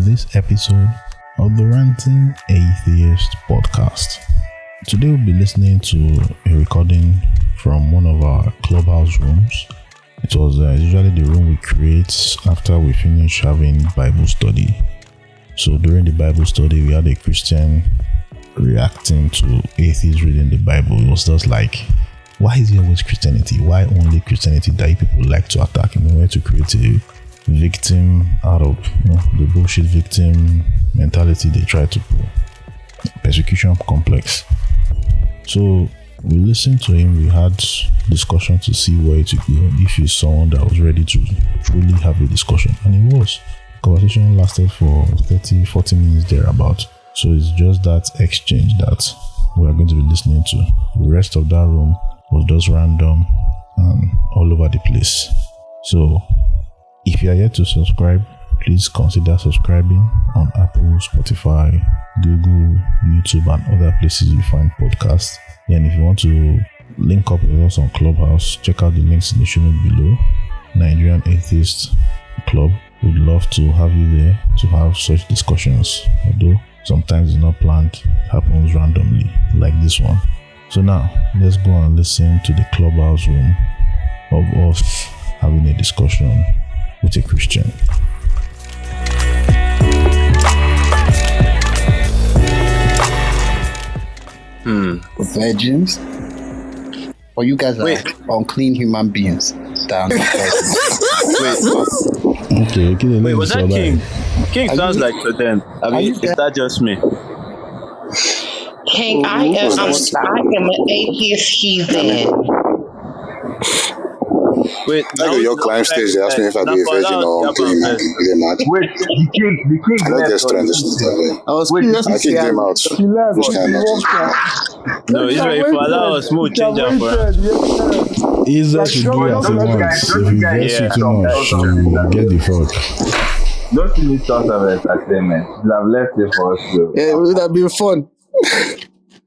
this episode of the Ranting Atheist podcast. Today we'll be listening to a recording from one of our clubhouse rooms. It was usually the room we create after we finish having Bible study. So during the Bible study, we had a Christian reacting to atheists reading the Bible. It was just like, why is it always Christianity? Why only Christianity that people like to attack in order to create a victim out of the bullshit victim mentality they try to pull? Persecution complex. So we listened to him, we had discussion to see where it would go if he's someone that was ready to truly have a discussion. And he was. Conversation lasted for 30-40 minutes thereabout. So it's just that exchange that we are going to be listening to. The rest of that room was just random and all over the place. So if you are yet to subscribe, please consider subscribing on Apple, Spotify, Google, YouTube, and other places you find podcasts. Then if you want to link up with us on Clubhouse, check out the links in the show note below. Nigerian Atheist Club. Would love to have you there to have such discussions, although sometimes it's not planned, it happens randomly like this one. So now let's go and listen to the clubhouse room of us having a discussion with a Christian. Virgins? Or you guys are unclean human beings? Damn. Wait, was that King? King sounds like to them. I mean, is that just me? King, I am an atheist heathen. Wait, now your climb stage, they asked me if I'd be a virgin or unclean. Wait, the king I don't get strange. I kicked him out. No, Israel, if Allah was smooth, change up for him. Israel should do as he wants. If you vex you too much, you get the fuck. Don't see me talk about entertainment. You have left it for us to. Yeah, it would have been fun.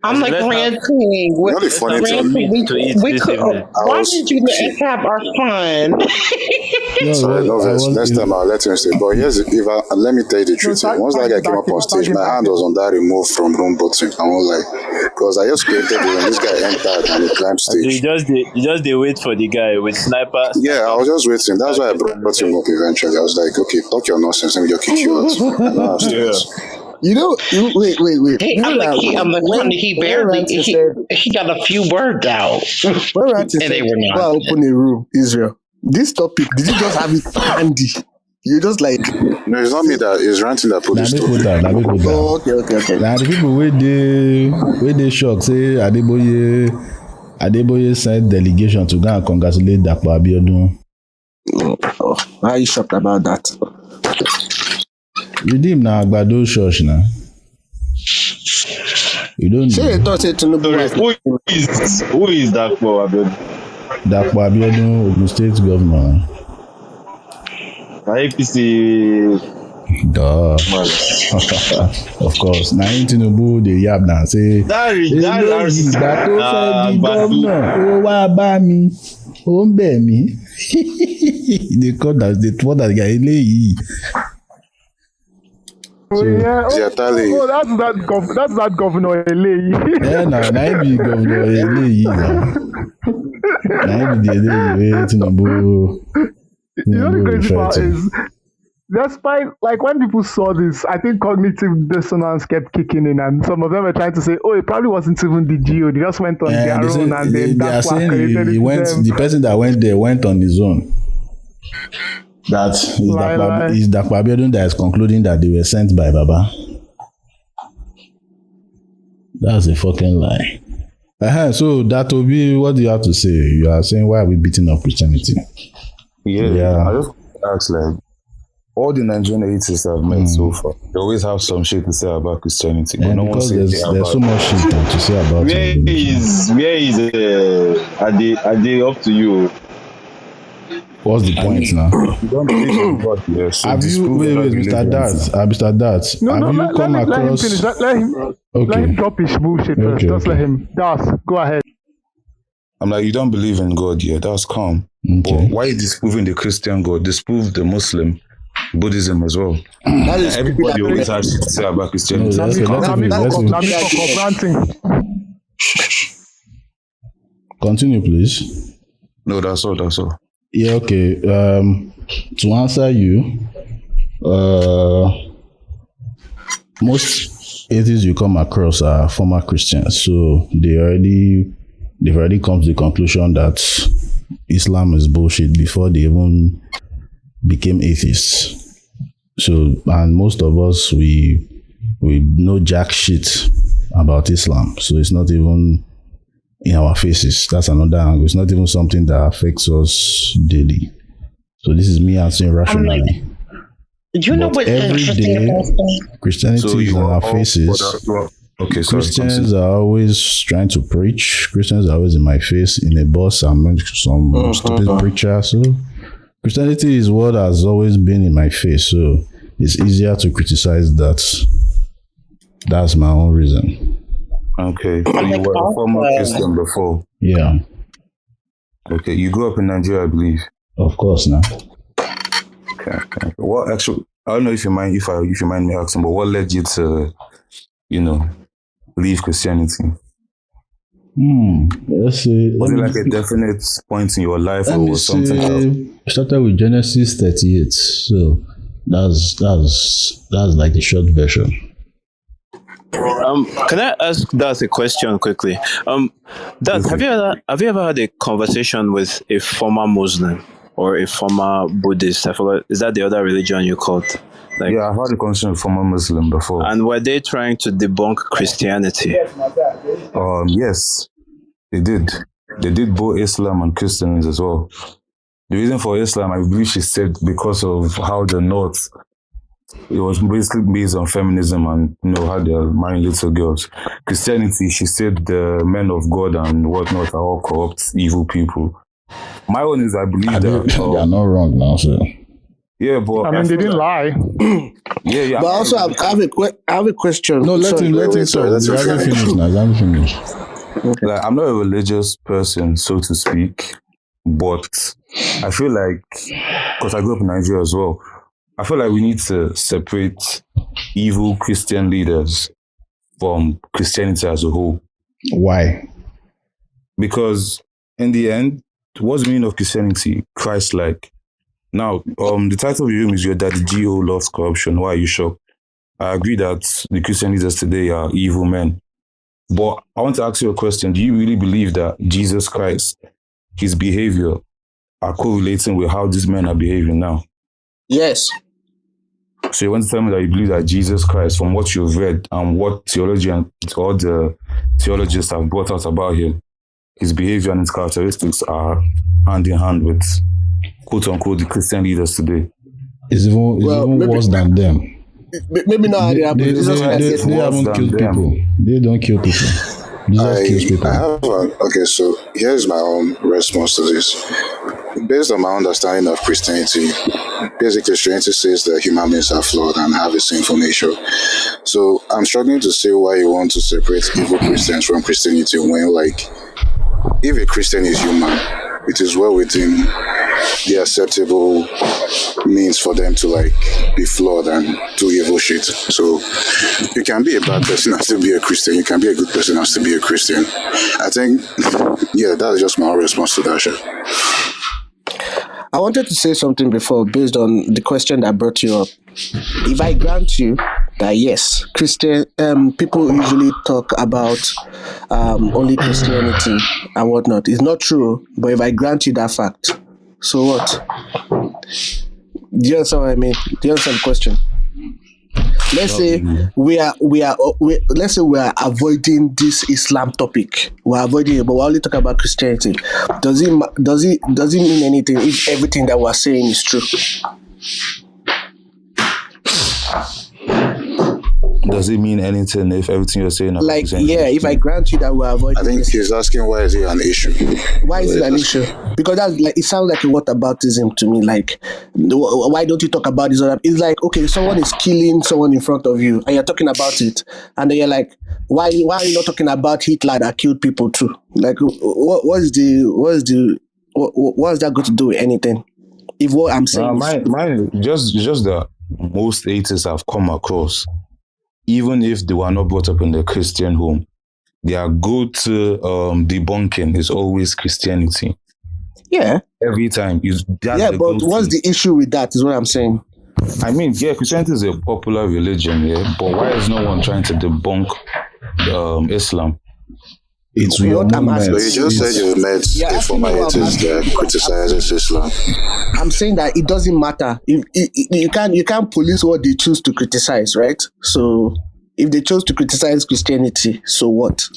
I'm like ranting. Really funny to eat We this could. evening. Why did you let us have our fun? Next time I'll let him stay. But here's let me tell you the truth. Once that guy came up on stage, my hand was on that remove from room button. I was like, because I just created it when this guy entered and he climbed stage. You just wait for the guy with sniper. Yeah, I was just waiting. That's why I brought him up eventually. I was like, okay, talk your nonsense. Let me just kick you out. You know, wait. Hey, I'm like funny. He got a few words out. And they were not. Well, open a room, Israel. This topic, did you just have it handy? You just like. No, it's not me that is ranting that put this topic. Oh, okay. Now the people where they shock say Adeboye sent delegation to go and congratulate Dapo Abiodun. Oh, why are you shocked about that? Redeem na Agbado church na. You don't know. Who is that for Abiodun? Dapo Abiodun, Ogun State governor. APC. Duh. Of course. Now Tinubu the yab now say that the governor. Oh wa ba mi. O nbe mi. They call that the what that guy eléyìí. So, that's that governor Eleyi. Yeah, now be governor Eleyi. Now be the Eleyi Tinubu. You know the crazy part is, despite, like, when people saw this, I think cognitive dissonance kept kicking in, and some of them were trying to say, oh, it probably wasn't even the GO, they just went on their own, and then they are saying the person that went there went on his own. That is Dapo Abiodun that is concluding that they were sent by Baba. That's a fucking lie. So that will be, what do you have to say? You are saying, why are we beating up Christianity? Yeah. I just ask, like, all the Nigerian atheists I've met so far, they always have some shit to say about Christianity. But no one says there's so much shit to say about it. Where is are they up to you? What's the point now? You don't believe in God, yes. So wait, Mr. Dat. No, have you come across? Let him drop his bullshit first. Just let him. Das, go ahead. I'm like, you don't believe in God, yeah, that's calm. Okay. But why disproving the Christian God? Disprove the Muslim. Buddhism as well. Everybody always has shit to say about Christianity. Continue, please. No, that's all. Yeah, okay. To answer you, most atheists you come across are former Christians, so they've already come to the conclusion that Islam is bullshit before they even became atheists. So, and most of us we know jack shit about Islam, so it's not even in our faces. That's another angle. It's not even something that affects us daily. So this is me answering rationally. Do you know what every day Christianity is in our faces. Okay, Christians are always trying to preach. Christians are always in my face. In a bus, I'm some stupid preacher. So Christianity is what has always been in my face. So it's easier to criticize that. That's my own reason. Okay, so you were a former Christian before. Yeah. Okay, you grew up in Nigeria, I believe. Of course, now. Okay. What actually? I don't know if you mind me asking, but what led you to, leave Christianity? Let's see. Was it like a definite point in your life, or was something else? I started with Genesis 38, so that's like the short version. Can I ask Daz a question quickly? Daz, have you ever had a conversation with a former Muslim or a former Buddhist? I forgot. Is that the other religion you called? Yeah, I've had a conversation with a former Muslim before. And were they trying to debunk Christianity? Yes, they did. They did both Islam and Christians as well. The reason for Islam, I believe she said, because of how the North, it was basically based on feminism and, how they're marrying little girls. Christianity, she said the men of God and whatnot are all corrupt, evil people. My own is, I believe that... You're not wrong now, sir. Yeah, but... they didn't lie. Yeah. But also, I have a question. No, let him talk. Let him finish. Okay. Like, I'm not a religious person, so to speak, but I feel like, because I grew up in Nigeria as well, I feel like we need to separate evil Christian leaders from Christianity as a whole. Why? Because in the end, what's the meaning of Christianity? Christ-like. Now, the title of your room is Your Daddy G.O. Loves Corruption. Why are you shocked? I agree that the Christian leaders today are evil men. But I want to ask you a question. Do you really believe that Jesus Christ, his behavior, are correlating with how these men are behaving now? Yes. So you want to tell me that you believe that Jesus Christ, from what you've read and what all the theologians have brought out about him, his behavior and his characteristics are hand in hand with, quote unquote, the Christian leaders today? It's even worse than them. Maybe not. They haven't killed people. They don't kill people. Jesus kills people. So here's my own response to this. Based on my understanding of Christianity, basically Christianity says that human beings are flawed and have a sinful nature. So I'm struggling to see why you want to separate evil Christians from Christianity when, if a Christian is human, it is well within the acceptable means for them to be flawed and do evil shit. So you can be a bad person and still be a Christian. You can be a good person and still be a Christian. I think, that's just my response to that shit. I wanted to say something before based on the question that brought you up. If I grant you that yes, Christian people usually talk about only Christianity and whatnot. It's not true, but if I grant you that fact, so what? Do you understand what I mean? Do you understand the question? Let's say we are avoiding this Islam topic. We're avoiding it, but we're only talking about Christianity. Does it mean anything if everything that we're saying is true? Does it mean anything if everything you're saying? If I grant you that we're avoiding, I think he's asking why is it an issue? Why is it an issue? Because that's it sounds like a whataboutism to me. Why don't you talk about this? It's like, okay, someone is killing someone in front of you, and you're talking about it, and then you're like, why are you not talking about Hitler that killed people too? What's that got to do with anything? If what I'm saying mine, just that most atheists I've come across, even if they were not brought up in the Christian home, their go-to debunking is always Christianity. Yeah. Every time. But what's the issue with that is what I'm saying. I mean, yeah, Christianity is a popular religion, yeah, but why is no one trying to debunk Islam? It's your movement. So you just said you've met a former atheist that criticizes Islam. I'm saying that it doesn't matter. You can't police what they choose to criticize, right? So if they chose to criticize Christianity, so what?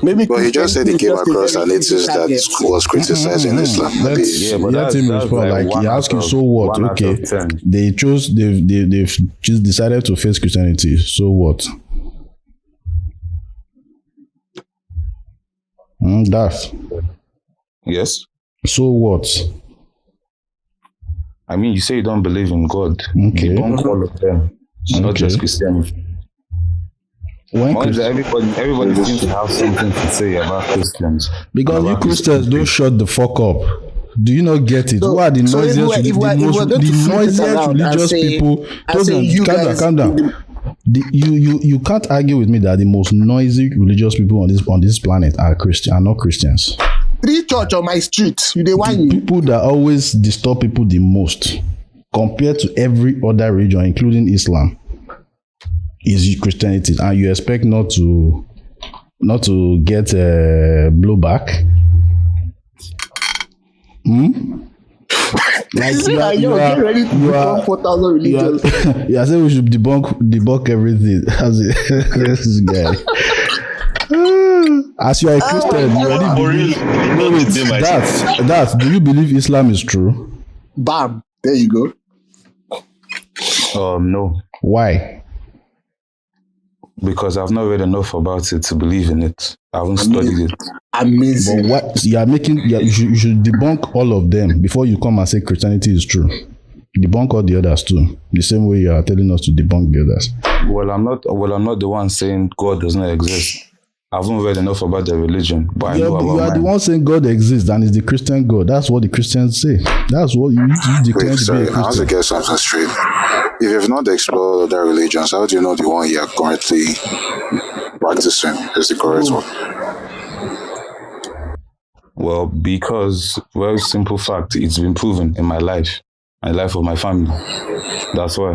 Maybe. But he just said he came across an atheist that was criticizing Islam. Let him respond. Like he asked you, so what? Okay, they've just decided to face Christianity. So what? That. Yes. So what? I mean, you say you don't believe in God. Okay. Debunk all of them. It's not just Christianity. Everybody seems to have something to say about Christians. Because you Christians don't shut the fuck up. Do you not get it? Who are the noisiest, religious people? Calm down. You can't argue with me that the most noisy religious people on this planet are not Christians. 3 church on my street. People that always disturb people the most, compared to every other religion, including Islam, is Christianity, and you expect not to get blowback. Like you are saying we should debunk everything. This guy. As you are a Christian, you already believe. That do you believe Islam is true? Bam! There you go. No. Why? Because I've not read enough about it to believe in it. I haven't studied it. Amazing. But what you should debunk all of them before you come and say Christianity is true. Debunk all the others too. The same way you are telling us to debunk the others. Well, I'm not the one saying God does not exist. I haven't read enough about the religion, but I know about you are the one saying God exists and it's the Christian God. That's what the Christians say. That's what you declare to be a Christian. I want to get something straight. If you've not explored other religions, how do you know the one you are currently practicing is the correct one? Well, because very simple fact, it's been proven in my life and the life of my family. That's why.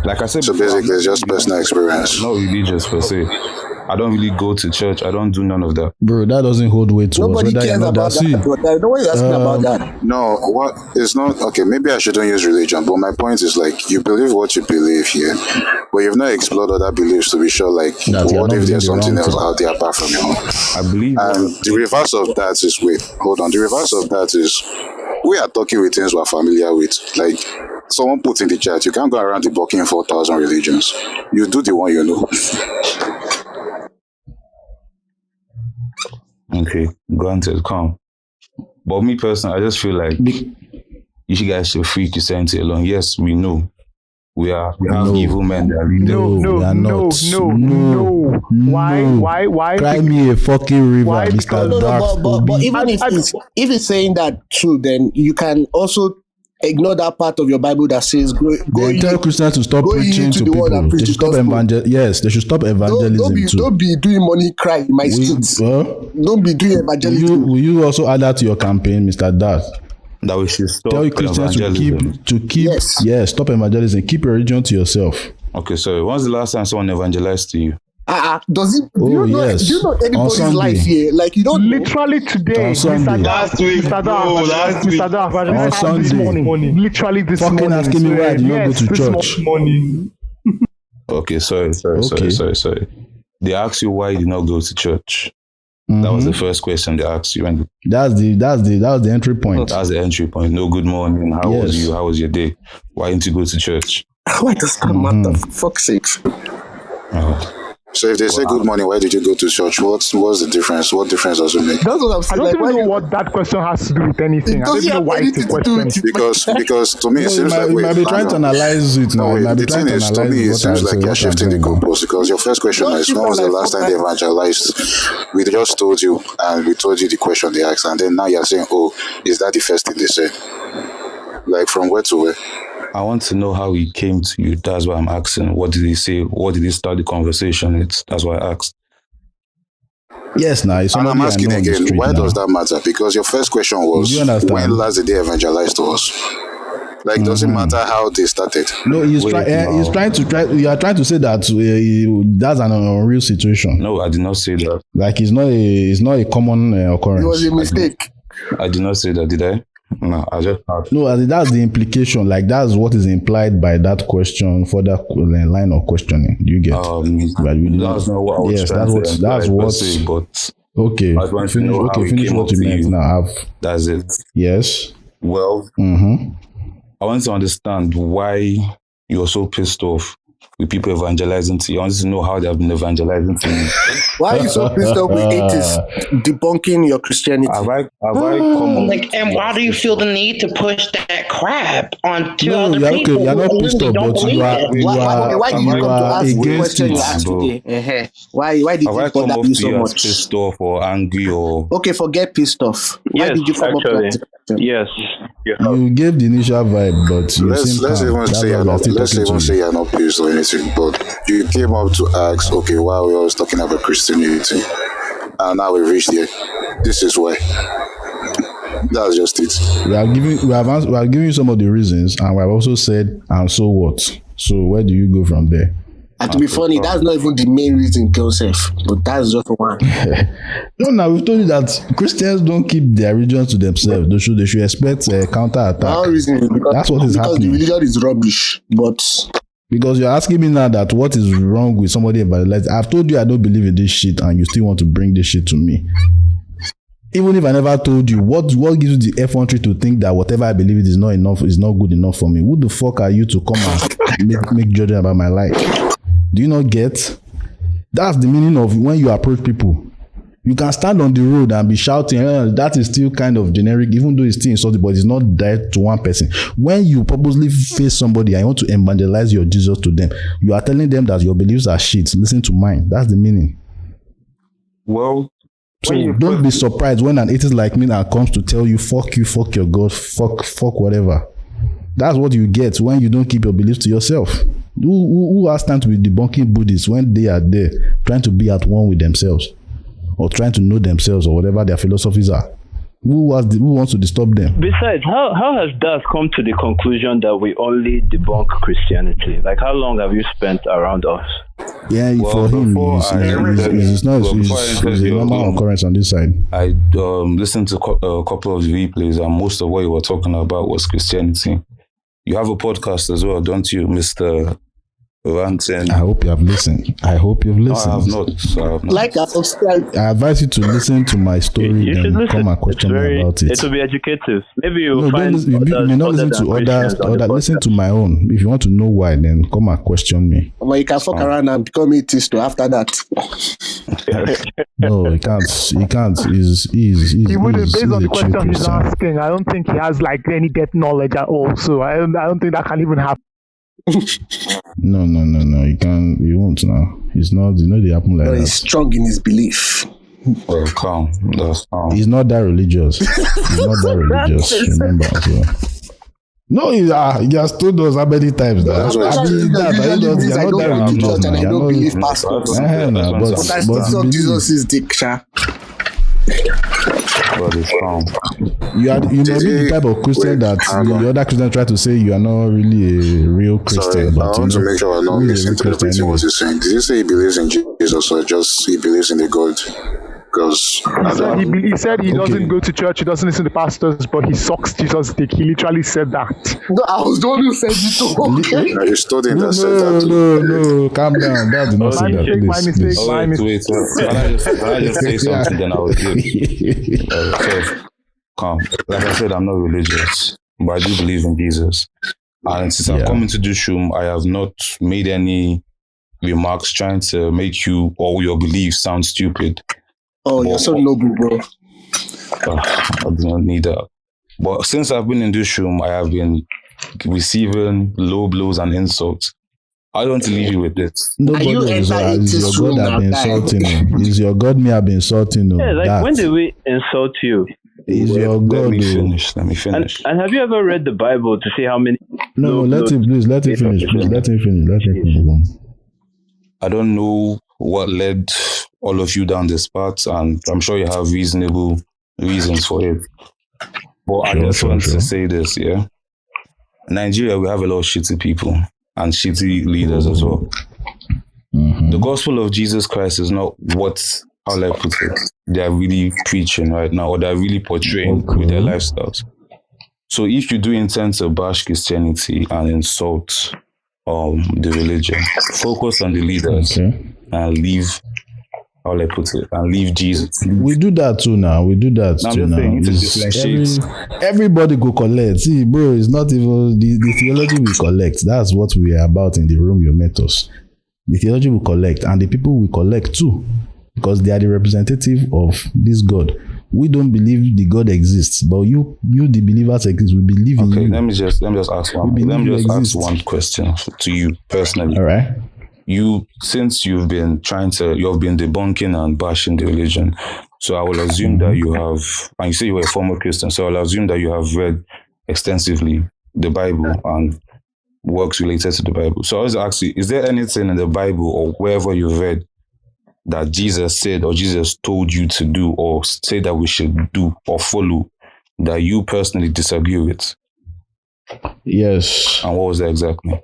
Like I said, so basically, it's just personal experience. Not religious per se. I don't really go to church. I don't do none of that. Bro, that doesn't hold weight to Nobody us. cares about that. Nobody's asking about that. No, what it's not okay. Maybe I shouldn't use religion, but my point is like you believe what you believe here, but you've not explored other beliefs to be sure. Like, what if there's something else out there apart from your own? I believe. And the reverse of that is the reverse of that is we are talking with things we're familiar with. Like someone put in the chat, you can't go around debunking 4,000 religions. You do the one you know. Okay, granted, calm. But me personally, I just feel like you guys should free Christianity alone. Yes, we know. We have evil men that lead them. No. Why? Cry me a fucking river, Mr. Dark. But even if it's saying that true, then you can also ignore that part of your Bible that says they tell Christians to stop preaching to people. They should stop they should stop evangelism too. Don't be doing money cry in my streets. Don't be doing evangelism. Will you also add that to your campaign, Mr. Dad? That we should stop tell Christians to keep stop evangelism. Keep your religion to yourself. Okay, so when's the last time someone evangelized to you? Does it? Do you know anybody's life here? Like you don't literally today, last week, Mr. Daf, on Sunday, this morning, literally this fucking morning. Asking me why I did not go to church. Morning. Okay, sorry. They asked you why you did not go to church. Mm-hmm. That was the first question they asked you. And that was the entry point. That's the entry point. No good morning. How was you? How was your day? Why didn't you go to church? Why does that matter? For fuck's sake. So if they say good morning, why did you go to church? What's the difference? What difference does it make? That's what I'm saying. I don't even know what that question has to do with anything. I don't even know why it's a question. Because to me it seems like you might be trying to analyze it now. The thing is, to me, it seems like you're shifting the goalpost, because your first question is, when was the last time they evangelized? We just told you, and we told you the question they asked, and then now you're saying, oh, is that the first thing they said? Like, from where to where? I want to know how he came to you. That's why I'm asking. What did he say? What did he start the conversation? That's why I asked. Yes, now. And I'm asking again, why does that matter? Because your first question was, when last did they evangelize to us? Like, does it matter how they started? No, he's trying to you are trying to say that that's an unreal situation. No, I did not say that. Like, it's not a common occurrence. It was a mistake. I did not say that, did I? No, I just not. No, that's the implication. Like, that's what is implied by that question for that line of questioning. Do you get? That's not what I was trying to say. That's what. But okay, finish what you meant now. That's it. Yes. Well, I want to understand why you're so pissed off with people evangelizing to you. I want to know how they have been evangelizing to you. Why are you so pissed off with atheists debunking your Christianity? Have I come on? Like, and why do you feel the need to push that crap onto other okay, people? You're not pissed off, but why did you come to ask the question you asked today? Why did you bother you so much? Pissed off or angry or... Okay, forget pissed off. Why did you come up to that? Yes. You gave the initial vibe, but you let's even say you're not pissed or anything, but you came up to ask, okay, why are we always talking about Christianity? And now we've reached here. This is why. That's just it. We are giving you some of the reasons, and we have also said, and so what? So where do you go from there? And to be funny, that's not even the main reason, Joseph, but that's just one. No, we've told you that Christians don't keep their religions to themselves. They should expect a counter-attack. No reason, that's what is happening. Because the religion is rubbish, but... Because you're asking me now that what is wrong with somebody evangelizing. I've told you I don't believe in this shit, and you still want to bring this shit to me. Even if I never told you, what gives you the effrontery to think that whatever I believe is not enough, is not good enough for me? Who the fuck are you to come and make judgment about my life? Do you not get? That's the meaning of when you approach people. You can stand on the road and be shouting, that is still kind of generic, even though it's still insulting, but it's not direct to one person. When you purposely face somebody and you want to evangelize your Jesus to them, you are telling them that your beliefs are shit. Listen to mine. That's the meaning. Well, so don't be surprised when an atheist like me now comes to tell you, fuck you, fuck your God, fuck whatever. That's what you get when you don't keep your beliefs to yourself. Who has time to be debunking Buddhists when they are there trying to be at one with themselves or trying to know themselves or whatever their philosophies are? Who wants to disturb them? Besides, how has Das come to the conclusion that we only debunk Christianity? Like, how long have you spent around us? Yeah, for him, it's a normal occurrence on this side. I listened to a couple of replays, and most of what you were talking about was Christianity. You have a podcast as well, don't you, Mr. Ranting? I hope you have listened. No, I have not. Like I subscribe. I advise you to listen to my story and come and question me about it. It will be educative. Maybe you find you may not listen to others. Listen to my own. If you want to know why, then come and question me. Well, you can fuck around and become atheist after that. No, he can't. He can't. He wouldn't, based on the question he's asking. I don't think he has like any depth knowledge at all. So I don't think that can even happen. No. He can't. He won't now. He's not. They happen like that. He's strong in his belief. Well, calm. That's calm. He's not that religious. Remember as well. No, he has told us how many times that. You're not that religious. And I don't believe pastors. But I still saw Jesus' dick, sha. But it's calm. You may be the type of Christian that the other Christians try to say you are not really a real Christian. Sorry, but I want to make sure I'm not misinterpreting what he's saying. Did you say he believes in Jesus or just he believes in the God? Because he said he doesn't go to church, he doesn't listen to pastors, but he sucks Jesus' dick. He literally said that. No, I was the one who said it too. No, you studied that said that. No, calm down. That did not say that. My mistake. Wait. Can I just say something? Then I will give. Calm. Like I said, I'm not religious, but I do believe in Jesus. And since I've come into this room, I have not made any remarks trying to make you or your beliefs sound stupid. Oh, you're so noble, bro. I do not need that. But since I've been in this room, I have been receiving low blows and insults. I don't want to leave you with this. Nobody is your God have been insulting you. Is your God me have been insulting you? Yeah, like when did we insult you? Is your God? Let me finish. And have you ever read the Bible to see how many? No, let him finish. Please, let him finish. I don't know what led all of you down this path, and I'm sure you have reasonable reasons for it. But I just want to say this, yeah. In Nigeria, we have a lot of shitty people and shitty leaders as well. Mm-hmm. The gospel of Jesus Christ is not what, how I put it, they're really preaching right now, or they're really portraying with their lifestyles. So if you do intend to bash Christianity and insult the religion, focus on the leaders and leave, how I put it, and leave Jesus. We do that too now. Everybody go collect. See, bro, it's not even the theology we collect. That's what we are about in the room you met us. The theology we collect, and the people we collect too, because they are the representative of this God. We don't believe the God exists, but you the believers exist. We believe in you. Let me just ask one question to you personally. All right. Since you've been debunking and bashing the religion, so I will assume that you have, and you say you were a former Christian, so I'll assume that you have read extensively the Bible and works related to the Bible. So I was asking, is there anything in the Bible or wherever you've read that Jesus said or Jesus told you to do or say that we should do or follow that you personally disagree with? Yes. And what was that exactly?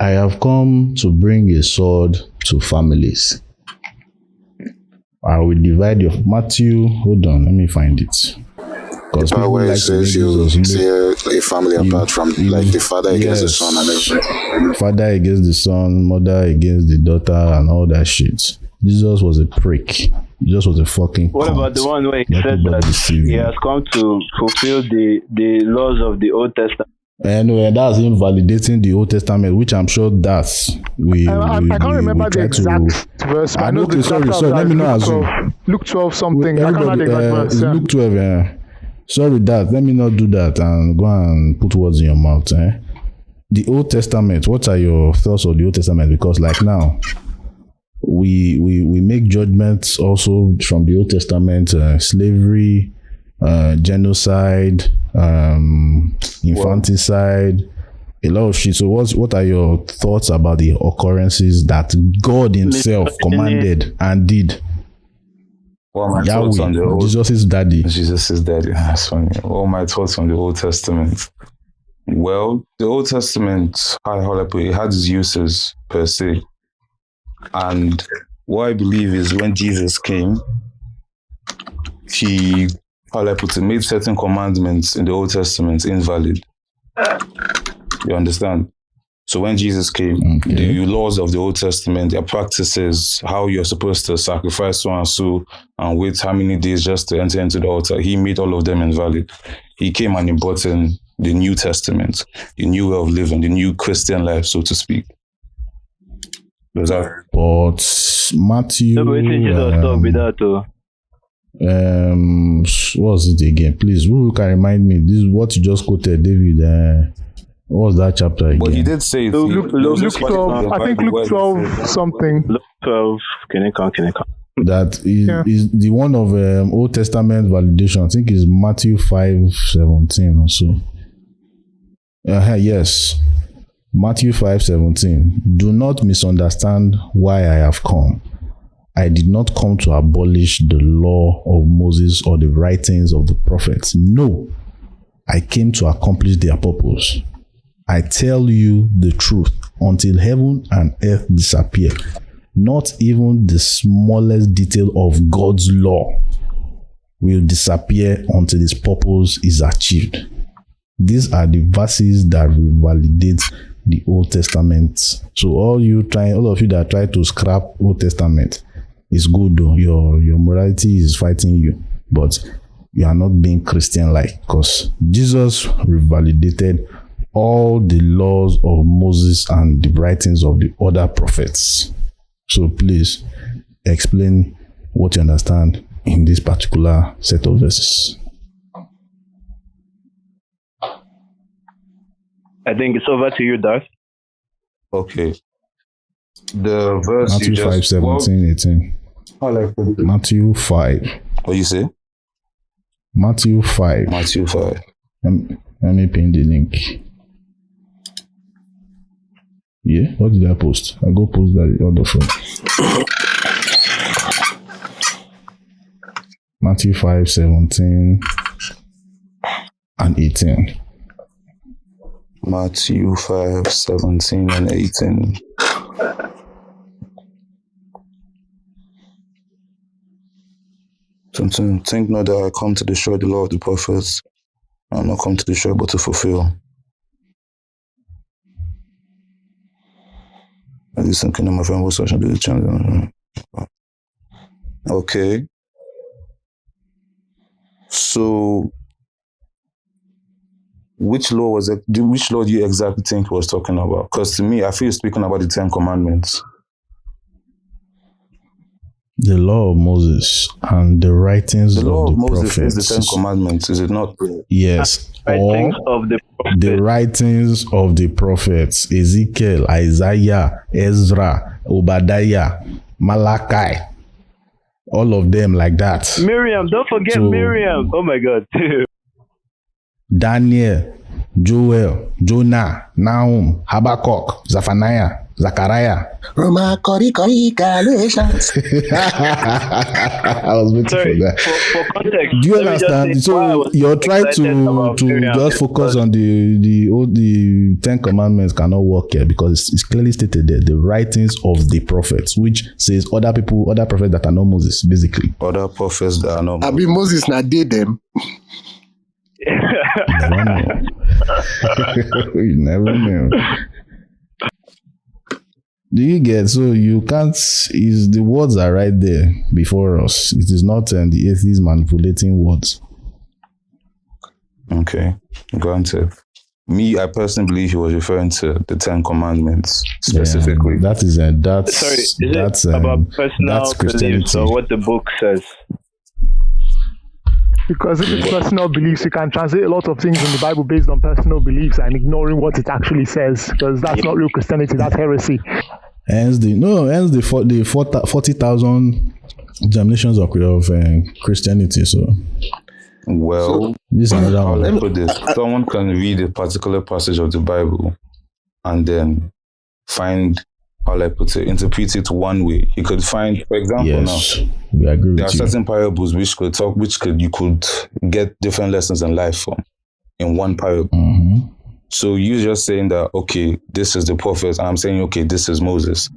I have come to bring a sword to families. I will divide your Matthew. Hold on, let me find it. Because people like says you tear a family apart from like the father against the son and everything. Father against the son, mother against the daughter, and all that shit. Jesus was a prick. Jesus was a fucking. What about the one where he said that he has come to fulfill the laws of the Old Testament? Anyway, that's him validating the Old Testament, which I'm sure that's I can't remember the exact verse. I know the sorry. Let me not assume. Luke 12 something. I can't remember the exact verse. Luke 12. Sorry, that. Let me not do that and go and put words in your mouth. The Old Testament. What are your thoughts on the Old Testament? Because like now, we make judgments also from the Old Testament. Slavery, genocide, infanticide, a lot of shit. So what are your thoughts about the occurrences that God himself commanded and did? Well, my thoughts on the Old, Jesus' daddy. Jesus' daddy. That's funny. All my thoughts on the Old Testament. Well, the Old Testament, it had its uses per se. And what I believe is when Jesus came, he made certain commandments in the Old Testament invalid. You understand? So when Jesus came, the laws of the Old Testament, their practices, how you're supposed to sacrifice so and so, and wait how many days just to enter into the altar, he made all of them invalid. He came and he brought in the New Testament, the new way of living, the new Christian life, so to speak. But Matthew... what was it again? Please, who can remind me? This is what you just quoted, David. What was that chapter again? But he did say Luke 12. I think Luke 12 something. Luke 12. Can I come? That is the one of Old Testament validation. I think is Matthew 5:17 or so. Yes, Matthew 5:17. Do not misunderstand why I have come. I did not come to abolish the law of Moses or the writings of the prophets. No, I came to accomplish their purpose. I tell you the truth, until heaven and earth disappear, not even the smallest detail of God's law will disappear until its purpose is achieved. These are the verses that validate the Old Testament. So all of you that try to scrap Old Testament, it's good though. Your morality is fighting you, but you are not being Christian-like, because Jesus revalidated all the laws of Moses and the writings of the other prophets. So please explain what you understand in this particular set of verses. I think it's over to you, Darth. Okay. The verse Matthew you just 5, 17, 18. I like it. Matthew 5. What you say? Matthew 5. Matthew 5. Let me pin the link. Yeah, what did I post? I go post that on the phone. Matthew 5, 17 and 18. Matthew 5, 17 and 18. Something, think not that I come to destroy the law of the prophets. I'm not come to destroy but to fulfill. At least I'm kingdom of my social do the challenge. Okay. So which law was it? Which law do you exactly think he was talking about? Because to me, I feel he's speaking about the 10 Commandments. The law of Moses and the writings of the prophets. The law of Moses is the 10 Commandments, is it not? Yes. Writings of the prophets. The writings of the prophets. Ezekiel, Isaiah, Ezra, Obadiah, Malachi. All of them like that. Miriam, don't forget Miriam. Oh my God. Daniel, Joel, Jonah, Nahum, Habakkuk, Zephaniah, Zachariah. Roma Kori Galatians. I was waiting for that. For context, do you understand? So you're trying to just focus on the 10 Commandments cannot work here because it's clearly stated there the writings of the prophets, which says other prophets that are not Moses, basically. Other prophets that are not Moses. I mean, Moses not did them. You never know. You never know. Do you get? So you can't. Is the words are right there before us. It is not the atheist manipulating words. Okay, granted. Me, I personally believe he was referring to the 10 Commandments specifically. Yeah, that's sorry. Is that's it about personal beliefs or what the book says? Because if it's personal beliefs, you can translate a lot of things in the Bible based on personal beliefs and ignoring what it actually says, because that's not real Christianity, that's heresy. Hence the 40,000 denominations of Christianity. So, well, this is another one. Put this. Someone can read a particular passage of the Bible and then find, interpret it one way. You could find, for example, now we agree there are certain parables you could get different lessons in life from in one parable. Mm-hmm. So you're just saying that, okay, this is the prophet, and I'm saying, okay, this is Moses.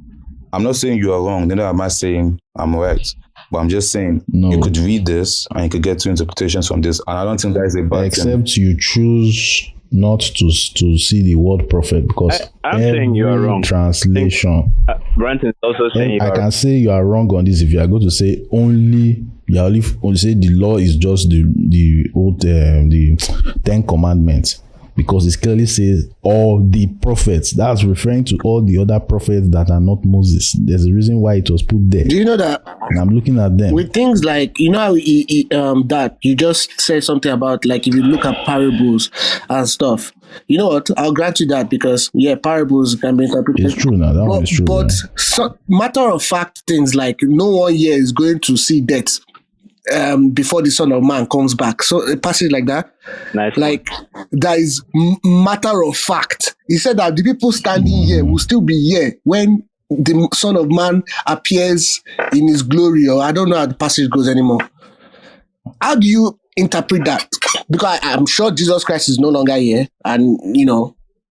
I'm not saying you are wrong, neither am I saying I'm right. But I'm just saying you could read this and you could get two interpretations from this, and I don't think that is a bad thing. Except you choose not to see the word prophet, because I'm saying you are wrong. Translation. Ranting is also saying I can say you are wrong on this if you are going to say only say the law is just the old the 10 Commandments, because it clearly says all the prophets. That's referring to all the other prophets that are not Moses. There's a reason why it was put there. Do you know that? And I'm looking at them with things like, you know how that you just said something about, like, if you look at parables and stuff. You know what? I'll grant you that, because parables can be interpreted. It's true now. That one is true. But matter of fact, things like no one here is going to see death before the Son of Man comes back. So a passage like that, like that is matter of fact. He said that the people standing here will still be here when the Son of Man appears in his glory, or I don't know how the passage goes anymore. How do you interpret that? Because I'm sure Jesus Christ is no longer here, and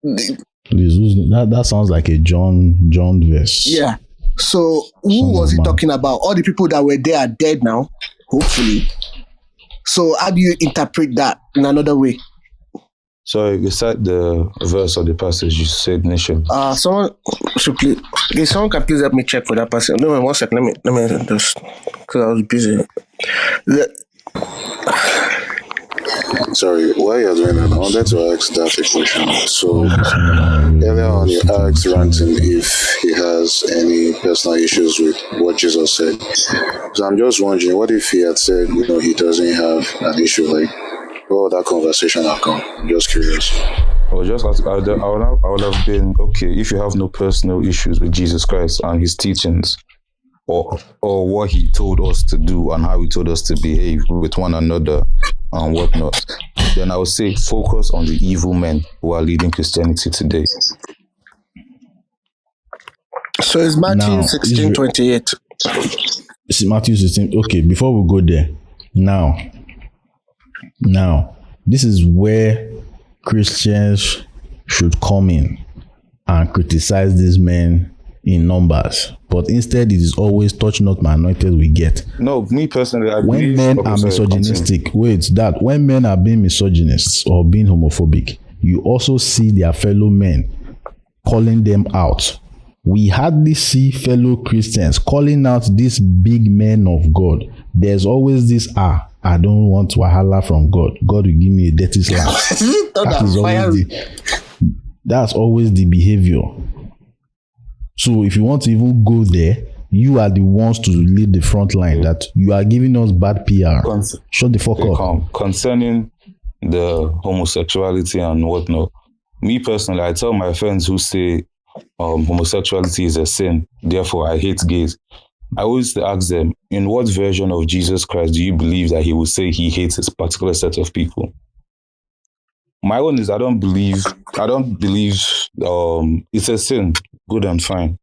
that sounds like a John verse. Yeah. So who was he talking about? All the people that were there are dead now, hopefully. So how do you interpret that in another way? So recite the verse of the passage you said initially. Someone should please. Okay, someone can please help me check for that passage. No, 1 second. Let me just, because I was busy. Sorry, while you're doing that, I wanted to ask that a question. So, earlier on, you asked Ranting if he has any personal issues with what Jesus said. So, I'm just wondering, what if he had said, he doesn't have an issue? Like, what would that conversation have gone? I'm just curious. Or just ask, I would have been, okay, if you have no personal issues with Jesus Christ and his teachings, or what he told us to do and how he told us to behave with one another and whatnot, then I would say focus on the evil men who are leading Christianity today. So it's Matthew 16:28. It's Matthew 16. Okay, before we go there, now, this is where Christians should come in and criticize these men in numbers, but instead it is always touch not my anointed we get. No, me personally, when men are misogynistic, when men are being misogynists or being homophobic, you also see their fellow men calling them out. We hardly see fellow Christians calling out these big men of God. There's always this, I don't want wahala from God. God will give me a dirty slap. That's always the behavior. So if you want to even go there, you are the ones to lead the front line, that you are giving us bad PR. Shut the fuck up. Concerning the homosexuality and whatnot, me personally, I tell my friends who say homosexuality is a sin, therefore I hate gays. I always ask them, in what version of Jesus Christ do you believe that he would say he hates a particular set of people? My own is I don't believe it's a sin, good and fine.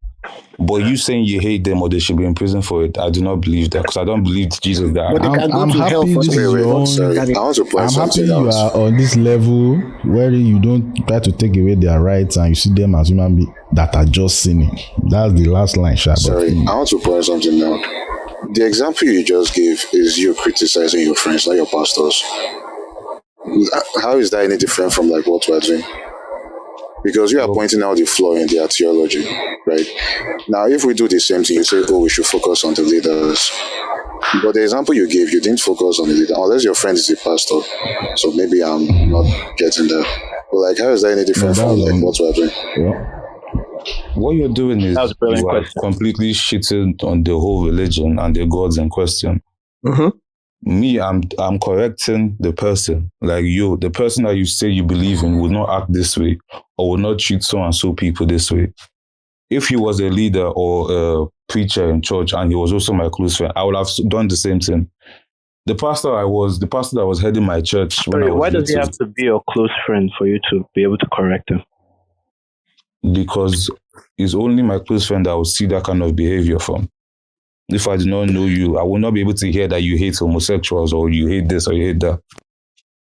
But you saying you hate them or they should be in prison for it, I do not believe that, because I don't believe Jesus that. But I'm happy this is your own. I'm happy you are on this level where you don't try to take away their rights and you see them as human beings that are just sinning. That's the last line, Shabbat. Sorry, I want to point something now. The example you just gave is you criticizing your friends, not your pastors. How is that any different from like what we're doing? Because you are pointing out the flaw in their theology, right? Now, if we do the same thing, you say, we should focus on the leaders. But the example you gave, you didn't focus on the leader, unless your friend is a pastor. So maybe I'm not getting that. But like, how is that any different from like what we're doing? Yeah. What you're doing is you are completely shitting on the whole religion and the gods in question. Mm-hmm. Me, I'm correcting the person. Like you, the person that you say you believe in would not act this way or would not treat so and so people this way. If he was a leader or a preacher in church and he was also my close friend, I would have done the same thing. The pastor that was heading my church. Why does he have to be your close friend for you to be able to correct him? Because it's only my close friend that will see that kind of behavior from. If I do not know you, I will not be able to hear that you hate homosexuals or you hate this or you hate that.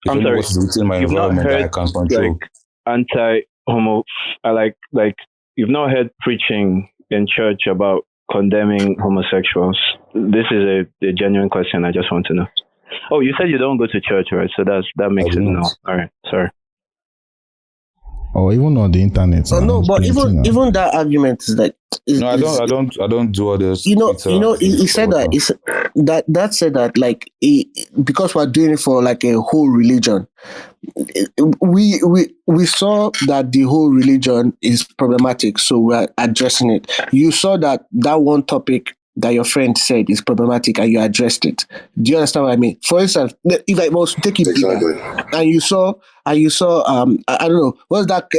It's I'm sorry. What's within my environment that I can control. Like anti-homo, like you've not heard preaching in church about condemning homosexuals. This is a genuine question. I just want to know. Oh, you said you don't go to church, right? So that makes it no. All right, sorry. Or even on the internet. No, but even that argument is like. I don't do all this. He said that said that like because we're doing it for like a whole religion. We saw that the whole religion is problematic, so we're addressing it. You saw that one topic that your friend said is problematic and you addressed it. Do you understand what I mean? For instance, if I was to take it bigger, and you saw I don't know, what's that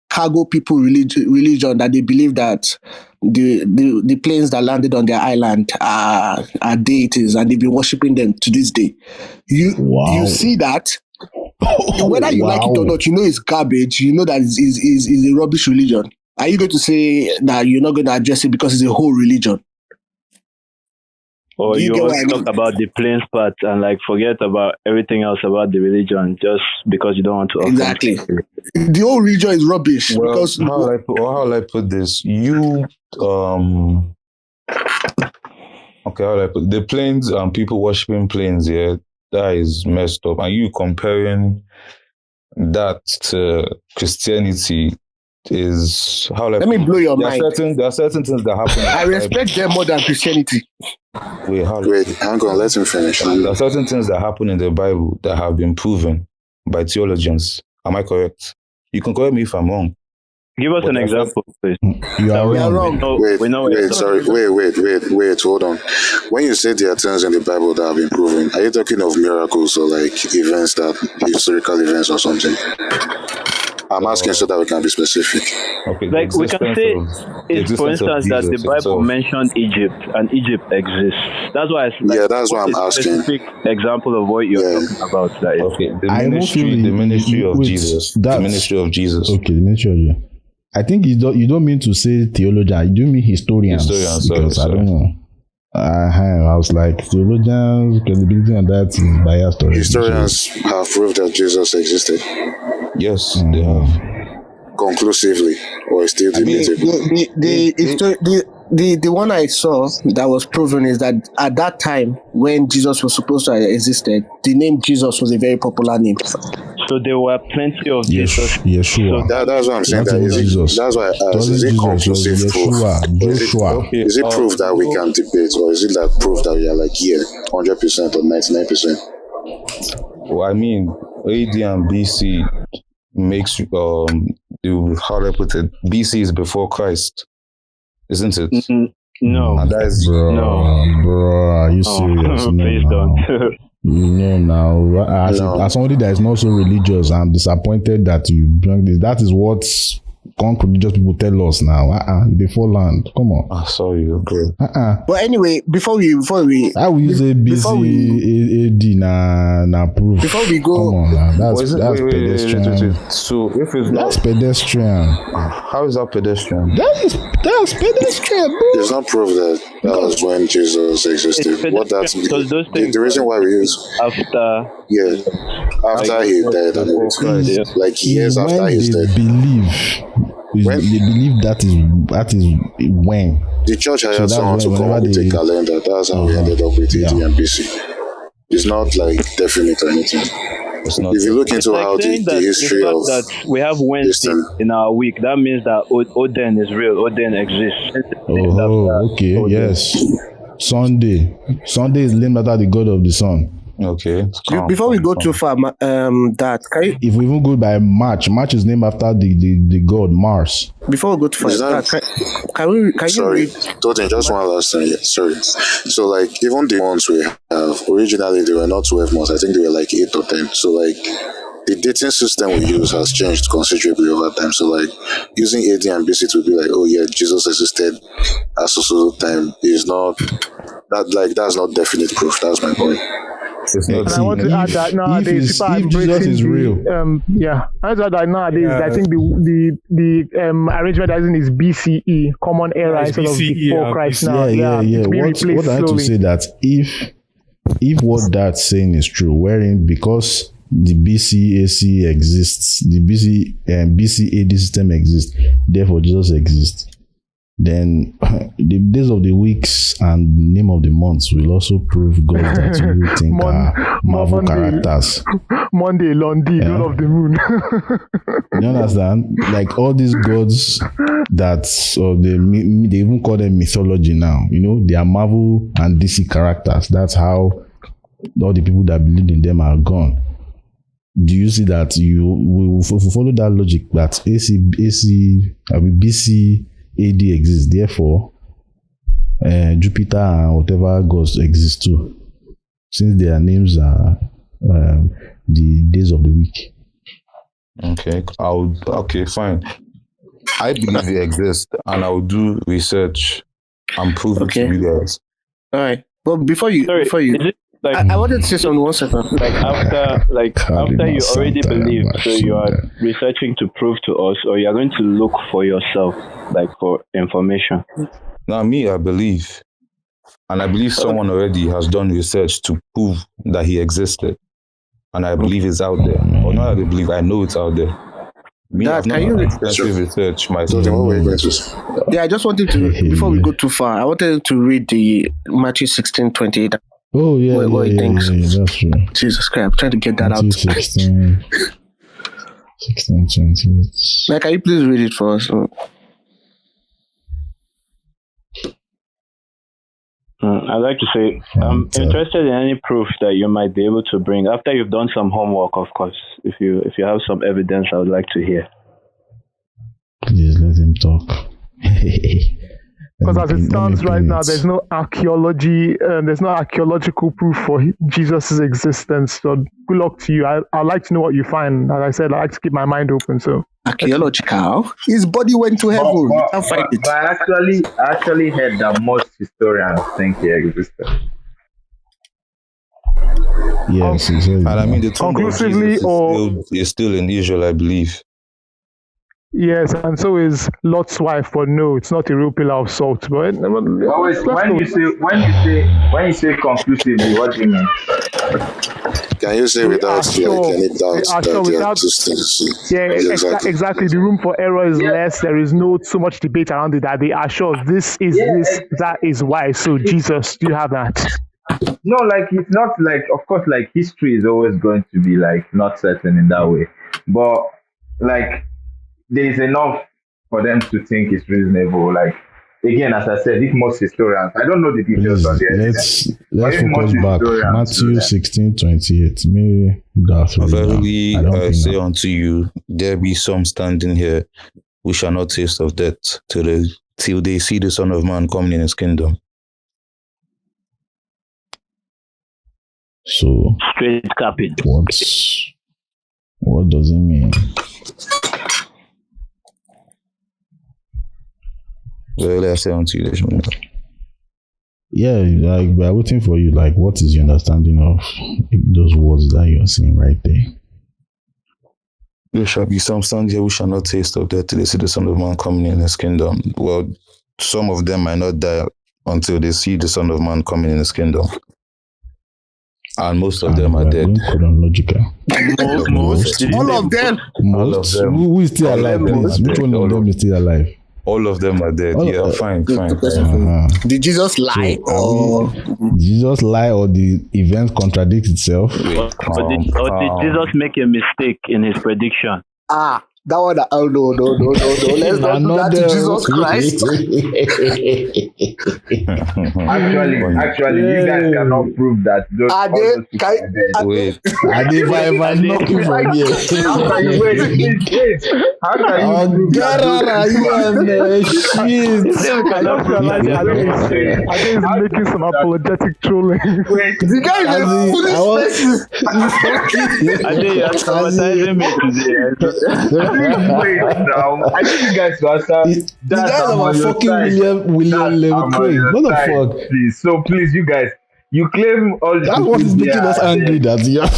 cargo people religion that they believe that the planes that landed on their island are deities and they've been worshiping them to this day. You see that. Whether you like it or not, you know it's garbage. You know that is a rubbish religion. Are you going to say that you're not going to address it because it's a whole religion? Or you want to talk about the planes part and like forget about everything else about the religion just because you don't want to. Exactly. The whole religion is rubbish. Well, because how will I put this? You okay, how will I put the planes and people worshiping planes? Yeah, that is messed up. And you comparing that to Christianity is how like Let me blow your mind. There are certain things that happen. I respect them more than Christianity. Wait, hang on, let him finish. There are certain things that happen in the Bible that have been proven by theologians. Am I correct? You can correct me if I'm wrong. Give us an example, please. You are wrong. Wait, hold on. When you say there are things in the Bible that have been proven, are you talking of miracles or like events historical events or something? I'm asking so that we can be specific. Okay, like we can say, for instance, that the Bible mentioned Egypt and Egypt exists. That's why. That's why I'm asking. Specific example of what you're talking about. That is. Okay, the ministry of Jesus. The ministry of Jesus. Okay, the ministry of Jesus. I think you don't mean to say theologian. You do mean historians. Sorry. I don't know. I was like, theologians, credibility on that is biased. Historians have proved that Jesus existed. Yes, they have. Conclusively, or still debatable. The one I saw that was proven is that at that time when Jesus was supposed to have existed, the name Jesus was a very popular name. So there were plenty of Jesus. Yeshua. So that's what I'm saying. That's why I asked, is it conclusive proof? Is it proof that we can debate, or is it like proof that we are like 100% or 99%? Well, I mean, AD and BC makes how do I put it? BC is before Christ, isn't it? No, and that is bro. Are you serious? Please don't. Now, as somebody that is not so religious, I'm disappointed that you bring this. That is what religious people tell us now. They fall land. Come on. Sorry, okay. But anyway, before we I will use a BC AD na proof. Before we go, come on, man. That's pedestrian. Wait. So if it's that's pedestrian. How is that pedestrian? That's pedestrian, bro. It's not proof that was when Jesus existed. What that's the reason why we use after he died and everything. Like years after he's dead. They believe that is when the church hired someone to come up with a calendar. That's how we ended up with AD and BC. It's not like definite or anything. If you look into how the history of that we have Wednesday in our week, that means that Odin is real. Odin exists. Okay, Odin. Yes. Sunday is named after the god of the sun. Okay. Before we go too far, that can you, if we even go by March is named after the god Mars. Before we go too far, can you read? Totin, just one last thing. Sorry. So like even the months we have originally they were not 12 months. I think they were like 8 or 10. So like the dating system we use has changed considerably over time. So like using AD and BC to be like, oh yeah, Jesus existed at so time is not that's not definite proof. That's my point. And I want to add that nowadays, if Jesus is real, I want to add that nowadays, I think the arrangement is BCE, Common Era, instead of before Christ now. What I have to say that if what that's saying is true, wherein because the BCAC exists, the BCAD system exists, therefore Jesus exists, then the days of the weeks and name of the months will also prove God that you think are Marvel characters. Monday, Lundi, God of the Moon. You understand? Like all these gods that they even call them mythology now. You know, they are Marvel and DC characters. That's how all the people that believed in them are gone. Do you see that you will follow that logic that BC AD exists, therefore Jupiter and whatever gods exist too, since their names are the days of the week. Okay, fine. I believe they exist, and I'll do research and prove it to you guys. All right. Well, before you, I wanted to say something 1 second. After you already believe, so you are researching to prove to us, or you are going to look for yourself, like for information. Now, me, I believe, and I believe someone already has done research to prove that he existed, and I believe it's out there. Or not, I believe, I know it's out there. Me, I've not done extensive research myself. Yeah, I just wanted to, before we go too far, I wanted to read the Matthew 16:28. Oh yeah, what he thinks. Yeah, that's true. Jesus Christ, I'm trying to get that out. 1628. Like, can you please read it for us? I'd like to say, I'm interested in any proof that you might be able to bring after you've done some homework, of course. If you have some evidence, I would like to hear. Please let him talk. Because as it stands right now, there's no archaeological proof for Jesus' existence. So good luck to you. I'd like to know what you find. As I said, I like to keep my mind open. So archaeological? His body went to heaven. I'll find it. But I actually heard that most historians think he existed. Yes, and I mean the tomb conclusively, is still in Israel, I believe. Yes, and so is Lot's wife, but no, it's not a real pillar of salt. But when you say conclusively, what do you mean? Can you say without any doubt that their existence? Yeah, exactly. The room for error is less. There is no so much debate around it that they are sure this is this, that is why. So Jesus, do you have that? No, like it's not like, of course, like history is always going to be like not certain in that way, but like there is enough for them to think it's reasonable. Like again, as I said, if most historians, I don't know the details on the let's focus back. Matthew 16:28. Maybe that's verily I say unto you, there be some standing here who shall not taste of death till they see the Son of Man coming in his kingdom. So straight capping. What does it mean? Verily I say unto you, yeah, like we're waiting for you. Like, what is your understanding of those words that you're saying right there? There shall be some standing here who shall not taste of death till they see the Son of Man coming in his kingdom. Well, some of them might not die until they see the Son of Man coming in his kingdom. And most of them are dead. Chronological. Most. All of them. Who is still alive? Which one of them is still alive? All of them are dead. Fine. Did Jesus lie? Did Jesus lie or the event contradict itself? Or did Jesus make a mistake in his prediction? That one, no. Let's not do that to Jesus Christ. Actually, you guys cannot prove that. Wait, are they knocking from here? How can you prove that? I think he's making some apologetic trolling. The guy is traumatizing me today. Wait, now I need you guys to answer. The guys are fucking William Levy Craig. What the fuck? Please, you guys. You claim all the that's what is making us angry that you all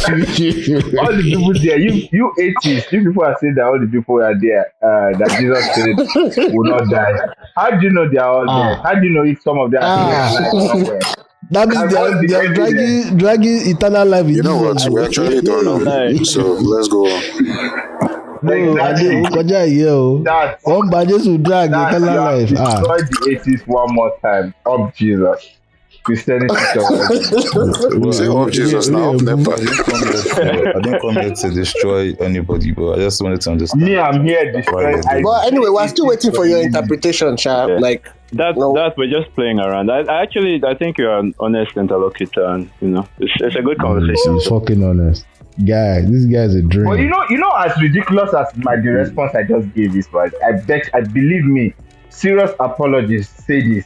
the people there, you atheists, you people are saying that all the people are there, that Jesus said will not die. How do you know they are all there? How do you know if some of them are alive somewhere? That means they are dragging eternal life. You know what? We actually don't know. So let's go on. One badges will drag eternal life. Destroy the atheists one more time. Of Jesus. Christianity. Say of Jesus now. I didn't come here to destroy anybody, but I just wanted to understand. Me, I'm here destroying. But anyway, we're still waiting for your interpretation, Sha. Yeah. Like that we're just playing around. I think you're an honest interlocutor, and it's a good conversation. He's fucking honest. This guy's a dream. But you know, as ridiculous as the response I just gave is, right? I believe me, serious apologists say this,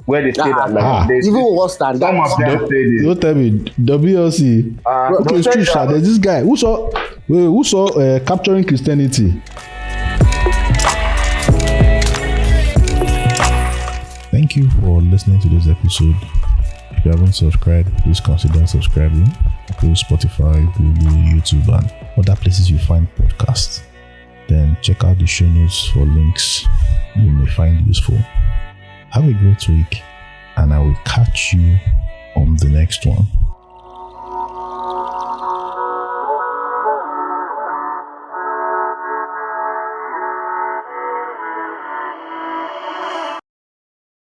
where they say that like even worse than that. Some of them say this. Don't tell me WLC. Okay, it's true, Sha. There's this guy who saw capturing Christianity. Thank you for listening to this episode. If you haven't subscribed, please consider subscribing. Go Spotify, Google, YouTube, and other places you find podcasts. Then check out the show notes for links you may find useful. Have a great week, and I will catch you on the next one.